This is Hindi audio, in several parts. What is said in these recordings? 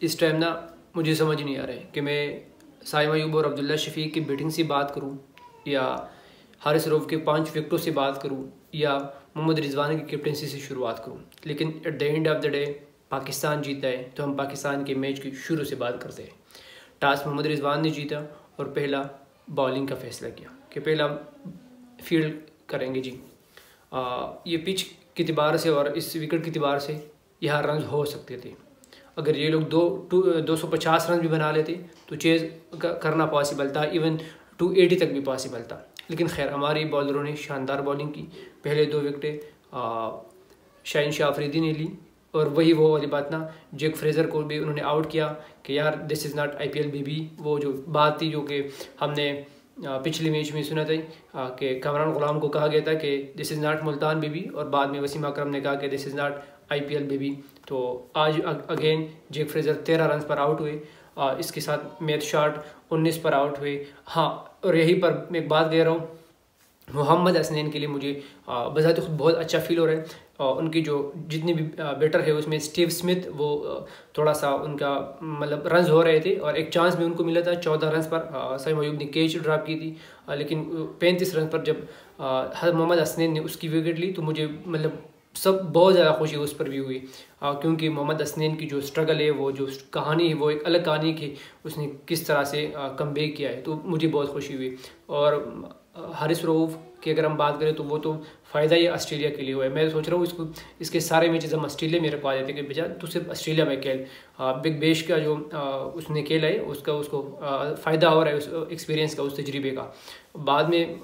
इस टाइम ना मुझे समझ नहीं आ रहा है कि मैं साइम अयूब और अब्दुल्ला शफीक की बैटिंग से बात करूं या हारिस रऊफ के 5 विकेटों से बात करूं या मोहम्मद रिजवान की कैप्टनसी से शुरुआत करूं। लेकिन at the end of the day Pakistan जीता है तो हम पाकिस्तान के मैच की शुरू से बात करते हैं। टॉस मोहम्मद रिजवान ने जीता और पहला बॉलिंग का फैसला किया कि पहला फील्ड करेंगे जी। ये पिच के अतबार से और इस विकेट के अतबार से यहाँ रन हो सकते थे। अगर ये लोग 250 रन भी बना लेते तो चेज़ करना पॉसिबल था, इवन 280 तक भी पॉसिबल था। लेकिन खैर हमारे बॉलरों ने शानदार बॉलिंग की। पहले 2 विकेटें शाहीन शाह अफरीदी ने ली और वही वो वाली बात ना, जैक फ्रेजर को भी उन्होंने आउट किया कि यार this is not IPL baby. वो जो बात थी जो कि हमने पिछले मैच में सुना था कि कामरान गुलाम को कहा गया था कि this is not Multan baby, और बाद में वसीम अकरम ने कहा कि this is not IPL baby. तो आज अगेन जैक फ्रेजर 13 रन पर आउट हुए। इसके साथ मैथ शॉट 19 पर आउट हुए। हाँ, और यहीं पर मैं एक बात कह रहा हूँ, मोहम्मद हसनैन के लिए मुझे बजाते खुद बहुत अच्छा फील हो रहा है। उनकी जो जितनी भी बैटर है उसमें स्टीव स्मिथ वो थोड़ा सा उनका मतलब रन्स हो रहे थे और एक चांस भी उनको मिला था 14 रन पर। साइम अयूब ने कैच ड्रॉप की थी, लेकिन 35 रन पर जब मोहम्मद हसनैन ने उसकी विकेट ली तो मुझे मतलब सब बहुत ज़्यादा खुशी उस पर भी हुई, क्योंकि मोहम्मद हसनैन की जो स्ट्रगल है, वो जो कहानी है, वो एक अलग कहानी की। उसने किस तरह से कमबैक किया है तो मुझे बहुत खुशी हुई। और हारिस रऊफ की अगर हम बात करें तो वो तो फ़ायदा ही ऑस्ट्रेलिया के लिए हुआ है। मैं सोच रहा हूँ इसके सारे मैचेस हम ऑस्ट्रेलिया में रखवा देते कि बजाय तो सिर्फ ऑस्ट्रेलिया में खेल। बिग बैश का जो उसने खेला है उसको फ़ायदा हो रहा है, उस एक्सपीरियंस का, उस तजर्बे का। बाद में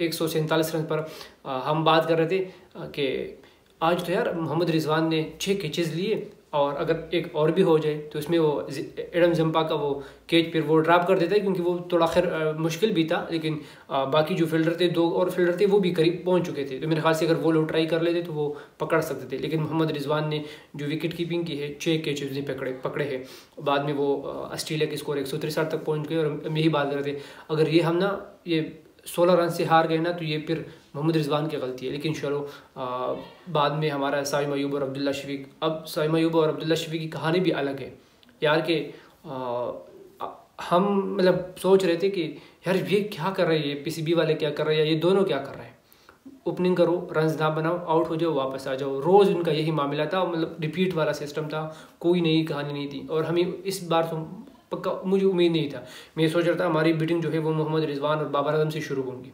147 रन पर हम बात कर रहे थे कि आज तो यार मोहम्मद रिजवान ने 6 कैचेज़ लिए, और अगर एक और भी हो जाए तो इसमें वो एडम जंपा का वो कैच फिर वो ड्रॉप कर देता है, क्योंकि वो थोड़ा खैर मुश्किल भी था। लेकिन बाकी जो फील्डर थे, 2 और फील्डर थे, वो भी करीब पहुंच चुके थे। तो मेरे ख्याल से अगर वो लोग ट्राई कर लेते तो वो पकड़ सकते थे। लेकिन मोहम्मद रिजवान ने जो विकेट कीपिंग की है, 6 कैचेज ने पकड़े हैं। बाद में वो ऑस्ट्रेलिया के स्कोर 163 तक पहुँच गए। और हम यही बात कर रहे थे, अगर ये हम ना ये 16 रन से हार गए ना तो ये फिर मोहम्मद रिजवान की गलती है। लेकिन चलो बाद में हमारा साइम अयूब और अब्दुल्ला शफीक, अब साइम अयूब और अब्दुल्ला शफीक की कहानी भी अलग है यार। के हम मतलब सोच रहे थे कि यार ये क्या कर रहे हैं, ये PCB वाले क्या कर रहे हैं, ये दोनों क्या कर रहे हैं। ओपनिंग करो, रन्स ना बनाओ, आउट हो जाओ, वापस आ जाओ। रोज़ उनका यही मामला था, मतलब रिपीट वाला सिस्टम था, कोई नई कहानी नहीं थी। और हमें इस बार तो पक्का मुझे उम्मीद नहीं था, मैं सोच रहा था हमारी बैटिंग जो है वो मोहम्मद रिजवान और बाबर आजम से शुरू होंगी।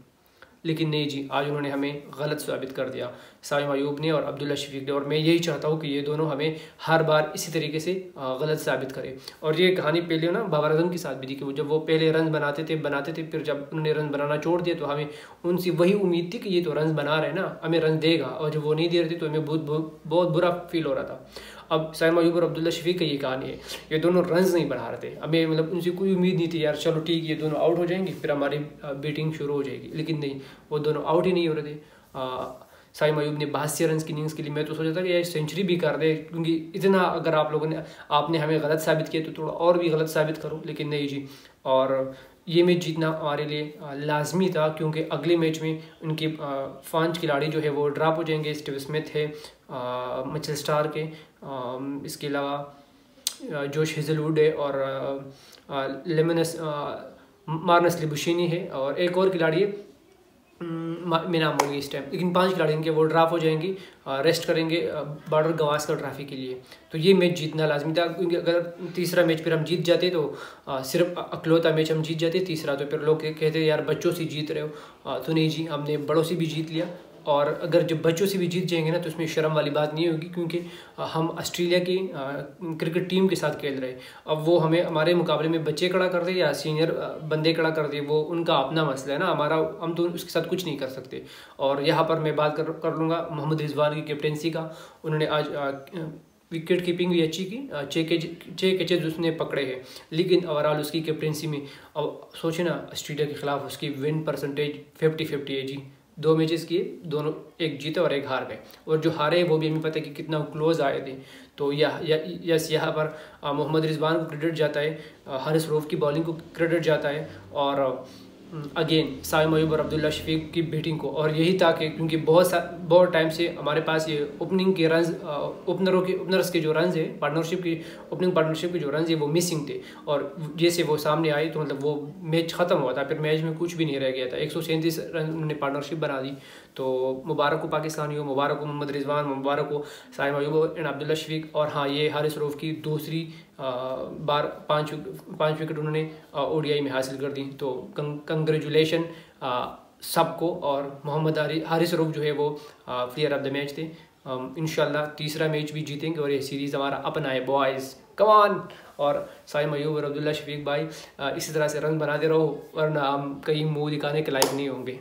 लेकिन नहीं जी, आज उन्होंने हमें गलत साबित कर दिया, साइम अयूब ने और अब्दुल्ला शफीक ने। और मैं यही चाहता हूँ कि ये दोनों हमें हर बार इसी तरीके से गलत साबित करें। और ये कहानी पहले ना बाबर आजम के साथ भी थी कि जब वो पहले रन बनाते थे, फिर जब उन्होंने रन बनाना छोड़ दिया तो हमें उनसे वही उम्मीद थी कि ये तो रन बना रहे हैं ना, हमें रन देगा। और जब वो नहीं दे रहे थे तो हमें बहुत बुरा फील हो रहा था। अब साइम अयूब और अब्दुल्ला शफीक की ये कहानी है, ये दोनों रन्स नहीं बना रहे थे, हमें मतलब उनसे कोई उम्मीद नहीं थी यार चलो ठीक है ये दोनों आउट हो जाएंगे फिर हमारी बैटिंग शुरू हो जाएगी। लेकिन नहीं, वो दोनों आउट ही नहीं हो रहे थे। साइम अयूब ने 82 रन की इनिंग्स के लिए मैं तो सोचा था कि यार सेंचुरी भी कर दे, क्योंकि इतना अगर आपने हमें गलत साबित किया तो थोड़ा और भी गलत साबित करो। लेकिन नहीं जी, और ये मैच जीतना हमारे लिए लाजमी था, क्योंकि अगले मैच में उनके 5 खिलाड़ी जो है वो ड्रॉप हो जाएंगे। स्टीव स्मिथ है मिचेल स्टार्क के, इसके अलावा जोश हेजलवुड है और मार्नस लिबुशिनी है, और एक और खिलाड़ी है मैं नाम बोलूँगी इस टाइम। लेकिन 5 खिलाड़ी इनके वो ड्रॉप हो जाएंगी, रेस्ट करेंगे बॉर्डर गवास्कर ट्रॉफी के लिए। तो ये मैच जीतना लाजमी था, क्योंकि अगर तीसरा मैच फिर हम जीत जाते तो सिर्फ अकलौता मैच हम जीत जाते, तीसरा तो फिर लोग कहते यार बच्चों से जीत रहे हो। तो नहीं जी, हमने बड़ों से भी जीत लिया। और अगर जब बच्चों से भी जीत जाएंगे ना तो उसमें शर्म वाली बात नहीं होगी, क्योंकि हम ऑस्ट्रेलिया की क्रिकेट टीम के साथ खेल रहे हैं। अब वो हमें हमारे मुकाबले में बच्चे खड़ा कर दे या सीनियर बंदे खड़ा कर दे, वो उनका अपना मसला है ना, हमारा हम तो उसके साथ कुछ नहीं कर सकते। और यहाँ पर मैं बात कर लूँगा मोहम्मद रिजवान की कैप्टनसी का। उन्होंने आज विकेट कीपिंग भी अच्छी की, 6 कैचेज उसने पकड़े हैं। लेकिन ओवरऑल उसकी कैप्टनसी में अब सोचे ना, ऑस्ट्रेलिया के खिलाफ उसकी विन परसेंटेज 50-50 है जी। 2 मैचेस किए, दोनों एक जीते और एक हार गए, और जो हारे वो भी हमें पता है कि कितना क्लोज आए थे। तो यहाँ पर मोहम्मद रिजवान को क्रेडिट जाता है, हारिस रऊफ की बॉलिंग को क्रेडिट जाता है, और अगेन साइम अयूब और अब्दुल्ला शफीक की बैटिंग को, और यही था कि क्योंकि बहुत टाइम से हमारे पास ये ओपनिंग के रन्स, ओपनर्स के जो रन्स है ओपनिंग पार्टनरशिप के जो रन्स है वो मिसिंग थे, और जैसे वो सामने आई तो मतलब वो मैच ख़त्म हुआ था, फिर मैच में कुछ भी नहीं रह गया था। 137 रन उन्होंने पार्टनरशिप बना दी। तो मुबारक को पाकिस्तानियों, मुबारक को मोहम्मद रिजवान, मुबारक को साइम अयूब एंड अब्दुल्ला शफीक। और हाँ, ये हारिस रऊफ की दूसरी बार पाँच विकेट उन्होंने ओडीआई में हासिल कर दी। तो कंग्रेचुलेशन सबको। और मोहम्मद हारिस रऊफ जो है वो प्लेयर ऑफ द मैच थे। इंशाल्लाह तीसरा मैच भी जीतेंगे और ये सीरीज़ हमारा अपना है बॉयज़, कम ऑन। और साइम अयूब और अब्दुल्ला शफीक भाई इसी तरह से रन बनाते रहो, वरना हम कहीं मुँह दिखाने के लायक नहीं होंगे।